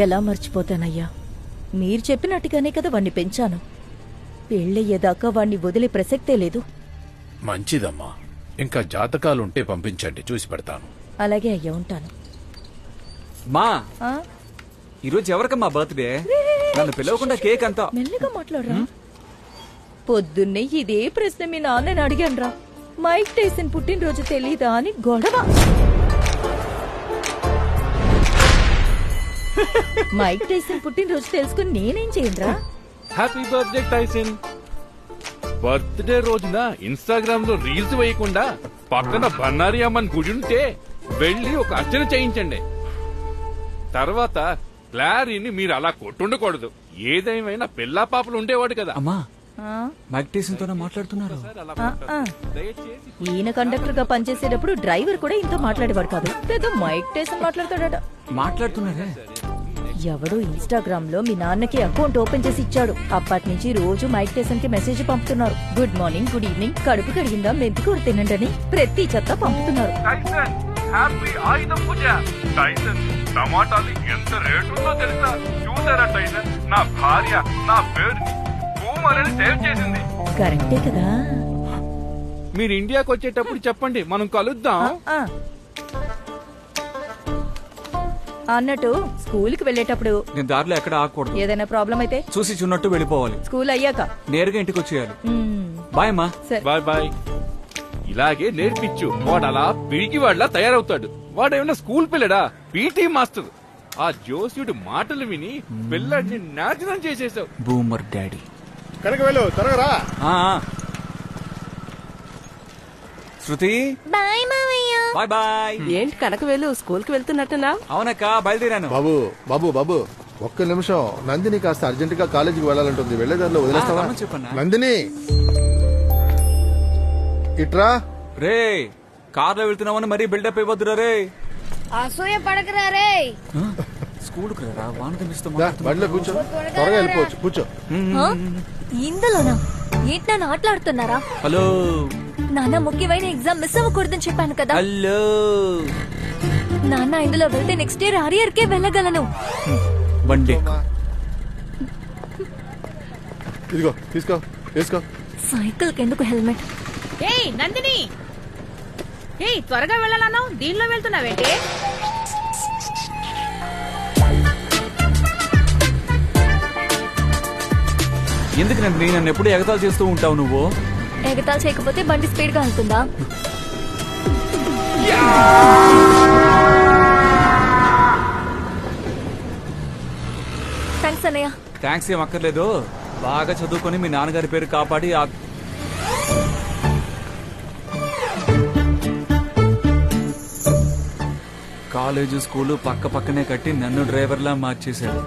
ఎలా మర్చిపోతానయ్యా, మీరు చెప్పినట్టుగానే కదా వాణ్ణి పెంచాను. పెళ్ళయ్యేదాకా వాణ్ణి వదిలే ప్రసక్తే లేదు. మంచిదమ్మా, ఇంకా జాతకాలుంటే పంపించండి, చూసి పెడతాను. అలాగే అయ్యా, ఉంటాను. మా ఆ? ఈరోజు ఎవరికమ్మా బర్త్డే? నన్ను పిలవకుండా కేక్ అంతా. మెల్లిగా మాట్లాడరా. పొద్దున్నే ఇదే ప్రశ్న మీ నాన్నని అడిగానురా. మైక్ టైసన్ పుట్టినరోజు తెలీదా అని గొడవ. మైక్ టైసన్ పుట్టినరోజు తెలుసుకుని నేనేం చేయనురా? Happy birthday Tyson. బర్త్డే రోజున ఇన్స్టాగ్రామ్ లో రీల్స్ వేయకుండా పక్కన బన్నారి అమ్మని గుడి ఉంటే వెళ్లి ఒక అర్చన చేయించండి. తర్వాత క్లారీని మీరు అలా కొట్టుండకూడదు. ఏదేమైనా పిల్లా పాపలు ఉండేవాడు కదా. అమ్మా, ఆ? మైక్ టైసన్ తోనే మాట్లాడుతున్నారు. ఆ. ఈయన కండక్టర్ గా పనిచేసేటప్పుడు డ్రైవర్ కూడా ఇంతో మాట్లాడేవాడు కాదు. పెద్ద మైక్ టైసన్ మాట్లాడతాడట. మాట్లాడుతున్నారే. ఎవడో ఇన్స్టాగ్రామ్ లో మీ నాన్నకి అకౌంట్ ఓపెన్ చేసి ఇచ్చాడు. అప్పటి నుంచి రోజు మైక్ టైసన్ కి మెసేజ్ పంపుతున్నారు. గుడ్ మార్నింగ్, గుడ్ ఈవినింగ్, కడుపు కడిగిందా, మెంతి కూర తినండి అని ప్రతి చెత్త పంపుతున్నారు. టైసన్ హ్యాపీ ఆయుధ పూజ. టైసన్ టమాటాలు ఎంత రేటు ఉందో తెలుసా? చూసారా టైసన్, నా భార్య నా పేరు భూమలని సేవ్ చేసింది. కరెక్టే కదా. మీరు ఇండియాకి వచ్చేటప్పుడు చెప్పండి, మనం కలుద్దాం. ఆ. అన్నట్టు స్కూల్ కి వెళ్ళేటప్పుడు నేను దారిలో ఎక్కడ ఆగకూడదు. ఏదైనా ప్రాబ్లం అయితే చూసి చున్నట్టు వెళ్ళిపోవాలి. స్కూల్ అయ్యాక నేరుగా ఇంటికి వచ్చేయాలి. మ్మ్. బాయ్ అమ్మా. సరే. Bye bye. ఇలాగే నేర్పించు, వాడు అలా పిరికి వాడిలా తయారవుతాడు. వాడేమన్నా స్కూల్ పిల్లడా, పీటీ మాస్టర్. ఆ జోస్యుడి మాటలు విని పిల్లడిని నాశనం చేసేసావు. Boomer daddy. కనుక వెళ్ళు, త్వరగా రా. ఆ, శృతి బాయ్ మావయ్య. Bye bye. ఏంటి కనకవేలు స్కూల్ కి వెళ్తున్నట్టున్నా? అవునక్క, బయలుదేరాను. బాబు బాబు బాబు ఒక్క నిమిషం. నందిని కాస్త అర్జెంట్ గా కాలేజీకి వెళ్ళాలంటుంది. వెళ్లేదారిలో వదిలేస్తావా? రమ్మని చెప్పన్నా. నందిని ఇట్రా. రే, కార్లో వెళ్తున్నామని మరీ బిల్డప్ అయిపోద్దురా రే. అసూయ పడకరా రే. స్కూల్ కు రా, వాన తమ్మిస్తూ దా, బండిలో కూర్చో, త్వరగా వెళ్ళిపోవచ్చు. కూర్చో. ఇందులోనా ఏంటి నన్ను ఆటలాడుతున్నారా? హలో నాన్న ముఖ్యమైన ఎగ్జామ్ మిస్ అవ్వకూడదని చెప్పాను కదా. హలో నాన్న ఇందులో వెళ్తే నెక్స్ట్ ఇయర్ అరియర్ కే వెళ్ళగలను. బండి ఇదిగో తీసుకో, తీసుకో. సైకిల్ కి ఎందుకు హెల్మెట్? ఏయ్ నందిని, ఏయ్ త్వరగా వెళ్ళాలను, దీనిలో వెళ్తున్నావేంటి? ఎందుకు నన్ను ఎప్పుడు ఎగతాలు చేస్తూ ఉంటావు నువ్వు? ఎగతాలు చేయకపోతే బండి స్పీడ్ గా వెళ్తుందా? థ్యాంక్స్ అన్నయ్య. థ్యాంక్స్ ఏం అక్కర్లేదు. బాగా చదువుకొని మీ నాన్నగారి పేరు కాపాడి కాలేజీ స్కూలు పక్క పక్కనే కట్టి నన్ను డ్రైవర్లా మార్చేశాడు.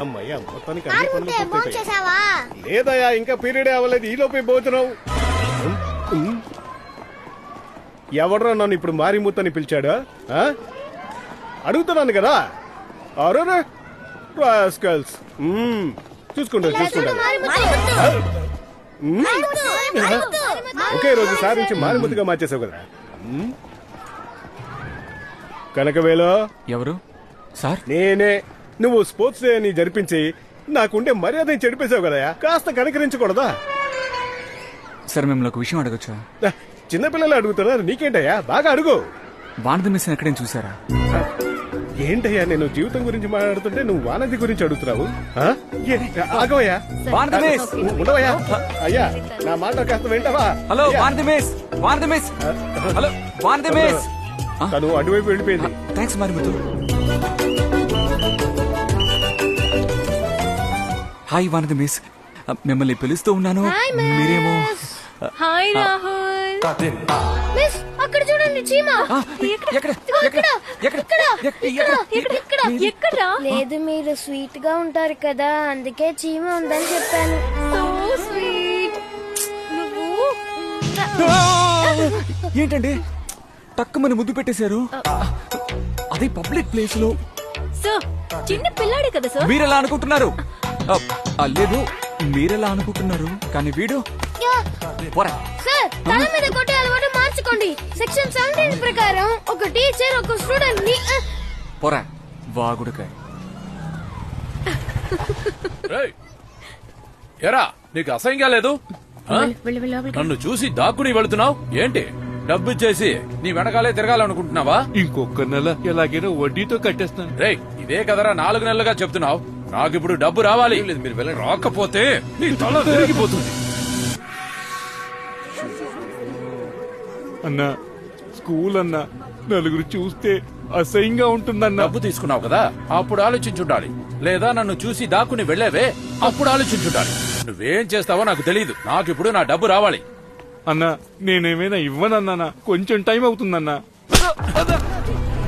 అమ్మయ్యా, మొత్తానికి అన్ని పనులు పూర్తయిపోయాయి. లేదయ్యా, ఇంకా పీరియడే అవ్వలేదు. ఈ లోపే భోజనం. ఎవడ్రా నన్ను ఇప్పుడు మారిమూతని పిలిచాడు? అడుగుతున్నాను కదా. అరే రాస్కల్స్. చూసుకుంటా చూసుకుంటా. ఒకే రోజు సారించి మారిమూతగా మార్చేసావు కదా. కనకవేలో ఎవరు సార్? నేనే. నువ్వు స్పోర్ట్స్ డే అని జరిపించి నాకుండే మర్యాద చెడిపేశావు కదా. కాస్త కనికరించకూడదా? సార్ మిమ్మల్ని ఒక విషయం అడగచ్చా? చిన్నపిల్లలు అడుగుతున్నారు, నీకేంటయ్యా? బాగా అడుగు. వానది మిస్ ఎక్కడేం చూసారా? ఏంటయ్యా, నేను జీవితం గురించి మాట్లాడుతుంటే నువ్వు వానది గురించి అడుగుతున్నావు? ఆగవయ్యా, వానది మిస్. ఉండవయ్యా. అయ్యా, నా మాట కాస్త వింటావా? Hello Vanathi miss, Vanathi miss. Hello Vanathi miss. తను అటువైపు వెళ్ళిపోయింది. Thanks Marimuthu. Hi Vanathi miss, మిమ్మల్ని పిలుస్తూ ఉన్నాను. మీరేమో. హాయ్ రాహుల్. మిస్ అక్కడ చూడండి, చీమ. ఎక్కడ? లేదు, మీరు స్వీట్ గా ఉంటారు కదా, అందుకే చీమ ఉందని చెప్పాను. So sweet. ఏంటండి తక్కువని ముద్దు పెట్టేశారు? అదే పబ్లిక్ ప్లేస్ లో. సార్, చిన్న పిల్లాడే కదా సార్. మీరెలా అనుకుంటున్నారు? లేదు, మీరెలా అనుకుంటున్నారు, కానీ వీడు సార్ తల మీద కొట్టే అలవాటు మార్చుకోండి. సెక్షన్ 17 ప్రకారం ఒక టీచర్ ఒక స్టూడెంట్ ని పోరా వాగుడుకాయ. రేయ్, ఎరా నీకు అసహ్యంగా లేదు ఆ? వెళ్ళి వెళ్ళి లోపలికి. నన్ను చూసి దాక్కుని వెళుతున్నావు ఏంటి? డబ్బు ఇచ్చేసి నీ వెనకాలే తిరగాలనుకుంటున్నావా? ఇంకొక నెల ఎలాగైనా వడ్డీతో కట్టేస్తాను. రేయ్, ఇదే కదరా 4 నెలలుగా చెప్తున్నావు. నాకిప్పుడు డబ్బు రావాలి. మీరు వెళ్ళండి. రాకపోతే నీ తల తిరిగిపోతుంది. అన్నా స్కూల్ అన్నా నలుగురు చూస్తే అసహ్యంగా ఉంటుందన్నా. డబ్బు తీసుకున్నావు కదా, అప్పుడు ఆలోచించుండాలి. లేదా నన్ను చూసి దాక్కుని వెళ్ళేవే, అప్పుడు ఆలోచించుండాలి. నువ్వేం చేస్తావో నాకు తెలియదు. నాకిప్పుడు నా డబ్బు రావాలి. అన్నా నేనేమైనా ఇవ్వనన్నానా? కొంచెం టైం అవుతుందన్నా.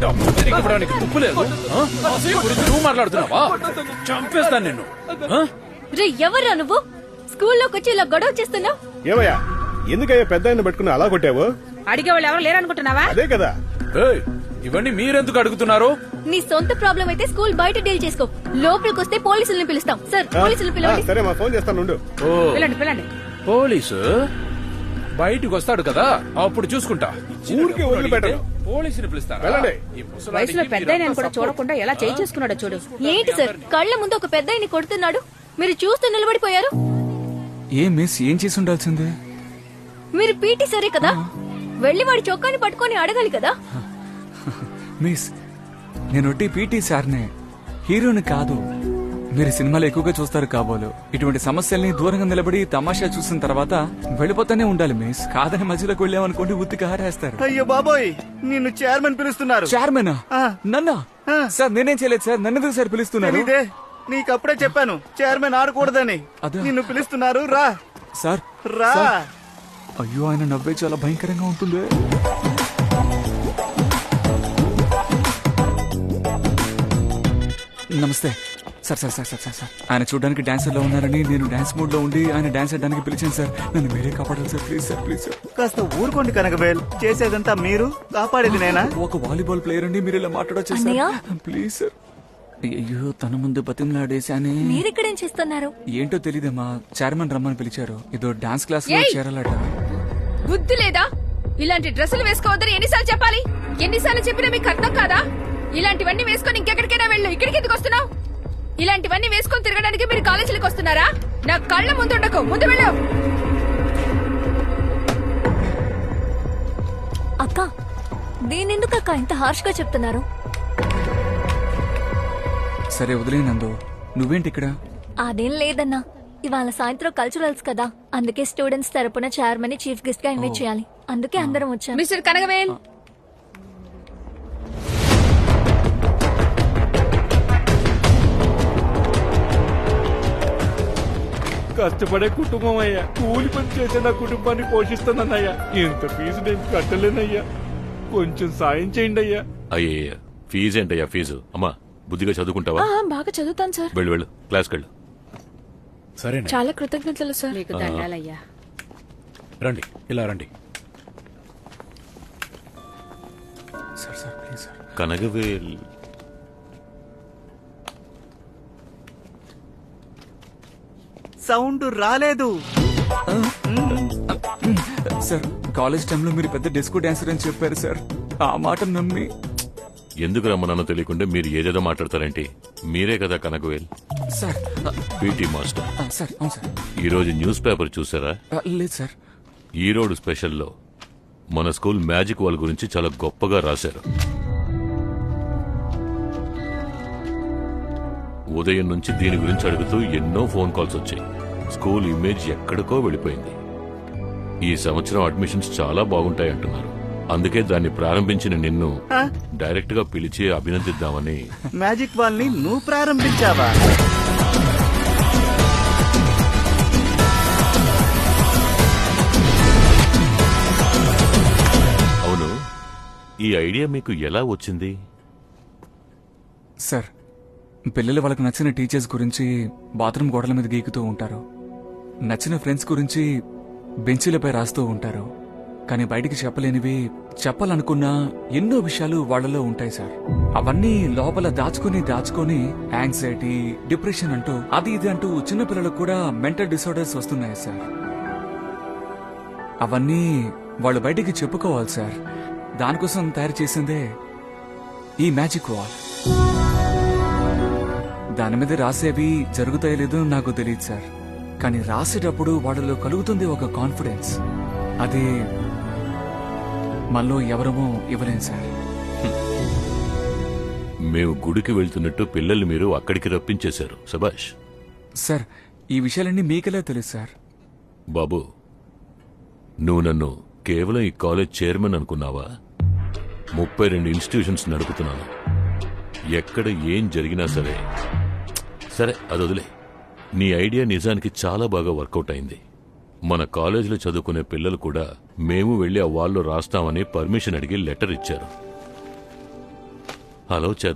డబ్బు తిరిగి ఇవ్వడానికి తుప్పు లేదు. ఆ? అసహ్యం గురించి నువ్వు మాట్లాడుతున్నావా? చంపేస్తాను నిన్ను. ఆ? రే ఎవర్రా నువ్వు? స్కూల్లోకి వచ్చి ఇలా గొడవ చేస్తున్నావు? ఏమయ్యా ఎందుకయ్యా పెద్ద ఆయన పెట్టుకుని అలా కొట్టావు? అడిగే వాళ్ళు ఎవరు లేరనుకుంటున్నావా? అదే కదా. ఏయ్, ఇవన్నీ మీరెందుకు అడుగుతున్నారు? నీ సొంత ప్రాబ్లం అయితే స్కూల్ బయట డీల్ చేసుకో. లోపలికి వస్తే పోలీసుల్ని పిలుస్తాం. సార్ పోలీసులు పిలవండి. సరే మా ఫోన్ చేస్తాను ఉండు. ఓ, పిల్లండి పిల్లండి. పోలీసు బయటికి వస్తాడు కదా, అప్పుడు చూసుకుంటా. ఊరికే వదిలిపెట్టను. పోలీసుని పిలుస్తారా? వెళ్ళండి. ఈ ముసలాడికి వయసులో పెద్ద మీరంతా కూడా support. చూడకుండా ఎలా చేయి చేసుకున్నాడో చూడు. ఏంటి సార్ కళ్ళ ముందు ఒక పెద్ద కొడుతున్నాడు, మీరు చూస్తూ నిలబడిపోయారు? ఏం మిస్, ఏం చేసి ఉండాల్సిందే? మీరు పీటీ సరే కదా, వెళ్లి వాడి చొక్కాని పట్టుకొని అడగాలి కదా. మిస్, నేను ఒట్టి పీటీ సార్నే, హీరోని కాదు. మీరు సినిమాలు ఎక్కువగా చూస్తారు కాబోలు. ఇటువంటి సమస్యల్ని దూరంగా నిలబడి తమాషా చూసిన తర్వాత వెళ్ళిపోతానే ఉండాలి మిస్. కాదని మధ్యలోకి వెళ్ళామనుకోండి ఉత్తికి హారేస్తారు. అయ్యో బాబోయ్, నిన్ను చైర్మన్ పిలుస్తున్నారు. చైర్మనా? ఆ. నన్నా? ఆ. సార్ నేనేం చేయలేదు సార్, నన్ను ఎందుకు సార్ పిలుస్తున్నారు? తెలీదే? నీకప్పుడే చెప్పాను చైర్మన్ ఆడకూడదని. అదా? నిన్ను పిలుస్తున్నారు, రా సార్ రా. సార్. అయ్యో, ఆయన నవ్వే చాలా భయంకరంగా ఉంటుంది. నమస్తే sir. Sir sir sir sir sir ఆయన చూడడానికి డాన్సర్ లో ఉన్నారని నేను డాన్స్ మూడ్ లో ఉండి ఆయన డాన్స్ చేయడానికి పిలిచాను సార్. నన్ను మీరే కాపాడాలి sir, please sir, please sir. కాస్త ఊరుకోండి కనకవేల్, చేసేదంతా మీరు, కాపాడేది నేనా? ఒక వాలీబాల్ ప్లేయర్ అండి, మీరు ఇలా మాట్లాడొచ్చు అన్నయ్య? Sir, please sir. అయ్యో, తన ముందు బతిమలాడేశానే. మీరిక్కడేం చేస్తున్నారు? ఏంటో తెలీదమ్మా, చైర్మన్ రమ్మని పిలిచారు. ఏదో డాన్స్ క్లాస్ లో ఏయ్! చేరాలట. బుద్ధి లేదా? ఇలాంటి డ్రెస్సులు వేసుకోవద్దని ఎన్నిసార్లు చెప్పాలి? ఎన్నిసార్లు చెప్పినా మీకు అర్థం కాదా? ఇలాంటివన్నీ వేసుకొని ఇంకెక్కడికైనా వెళ్ళు. ఇక్కడికి ఎందుకు వస్తున్నావు? ఇలాంటివన్నీ వేసుకొని తిరగడానికి మీరు కాలేజీలకు వస్తున్నారా? నా కళ్ళ ముందు ఉండకు, ముందు వెళ్ళు. అక్క దీనెందుకు అక్క ఇంత హార్ష్ గా చెప్తున్నారు? సరే వదిలేనందు, నువ్వేంటి ఇక్కడ? అదేం లేదన్నా, ఇవాళ సాయంత్రం కల్చరల్స్ కదా, అందుకే స్టూడెంట్స్ తరపున చైర్మన్ ని చీఫ్ గెస్ట్ గా ఇన్వైట్ చేయాలి. అందుకే అందరం వచ్చాం. మిస్టర్ కనగవేల్, కష్టపడే కుటుంబం అయ్యా, కూలి పని చేసే నా కుటుంబాన్ని పోషిస్తానన్నయ్యా. ఇంత ఫీజు నేను కట్టలేనయ్యా, కొంచెం సాయం చేయండి అయ్యా. అయ్యయ్య, ఫీజు ఏంటయ్యా ఫీజు? అమ్మా బుద్ధిగా చదువుకుంటావా? బాగా చదువుతాను సార్. వెళ్ళు వెళ్ళు, క్లాస్కి వెళ్ళు. సరేనా? చాలా కృతజ్ఞతలు సార్. మీకు దండాలయ్యా. రండి, ఇలా రండి. Sir sir please sir. Kanagavel sound రాలేదు. సార్, కాలేజ్ టైంలో మీరు పెద్ద డిస్కో డాన్సర్ అని చెప్పారు సార్. ఆ మాట నమ్మి ఎందుకు రమ్మన్నానో తెలియకుండా మీరు ఏదేదో మాట్లాడతారేంటి? మీరే కదా Kanagavel, sir. PT master. Sir అవును సార్. ఈ రోజు న్యూస్ పేపర్ చూసారా? లేదు సార్. ఈరోడు స్పెషల్లో మన స్కూల్ మ్యాజిక్ వాల్ గురించి చాలా గొప్పగా రాశారు. ఉదయం నుంచి దీని గురించి అడుగుతూ ఎన్నో ఫోన్ కాల్స్ వచ్చాయి. స్కూల్ ఇమేజ్ ఎక్కడికో వెళ్ళిపోయింది. ఈ సంవత్సరం అడ్మిషన్స్ చాలా బాగుంటాయి అంటున్నారు. అందుకే దాన్ని ప్రారంభించిన నిన్ను డైరెక్ట్ గా పిలిచి అభినందిద్దామని. మ్యాజిక్ వాల్ ని నువ్వు ప్రారంభించావా? అవును, ఈ ఐడియా మీకు ఎలా వచ్చింది? సార్, పిల్లలు వాళ్ళకి నచ్చిన టీచర్స్ గురించి బాత్రూమ్ గోడల మీద గీకుతూ ఉంటారు. నచ్చిన ఫ్రెండ్స్ గురించి బెంచీలపై రాస్తూ ఉంటారు. కానీ బయటికి చెప్పలేనివి, చెప్పాలనుకున్న ఎన్నో విషయాలు వాళ్ళలో ఉంటాయి సార్. అవన్నీ లోపల దాచుకొని యాంగ్జైటీ, డిప్రెషన్ అంటూ అది ఇది అంటూ చిన్నపిల్లలకు కూడా మెంటల్ డిసార్డర్స్ వస్తున్నాయి సార్. అవన్నీ వాళ్ళు బయటికి చెప్పుకోవాలి సార్. దానికోసం తయారు చేసిందే ఈ మ్యాజిక్ వాల్. దాని మీద రాసేవి జరుగుతాయో లేదో నాకు తెలియదు సార్, కానీ రాసేటప్పుడు వాళ్ళలో కలుగుతుంది ఒక కాన్ఫిడెన్స్. అది మనలో ఎవరమో ఇవ్వలేం సార్. మేము గుడికి వెళ్తున్నట్టు పిల్లల్ని మీరు అక్కడికి రప్పించేశారు. సబాష్. సార్, ఈ విషయాలన్నీ మీకెలా తెలుసు సార్? బాబు, నువ్వు నన్ను కేవలం ఈ కాలేజ్ చైర్మన్ అనుకున్నావా? 32 ఇన్స్టిట్యూషన్స్ నడుపుతున్నాను. ఎక్కడ ఏం జరిగినా సరే సరే అది వదిలే. నీ ఐడియా నిజానికి చాలా బాగా వర్కౌట్ అయింది. మన కాలేజీలో చదువుకునే పిల్లలు కూడా మేము వెళ్లి ఆ వాల్లో రాస్తామని పర్మిషన్ అడిగి లెటర్ ఇచ్చారు. అలౌ చేద్దాం.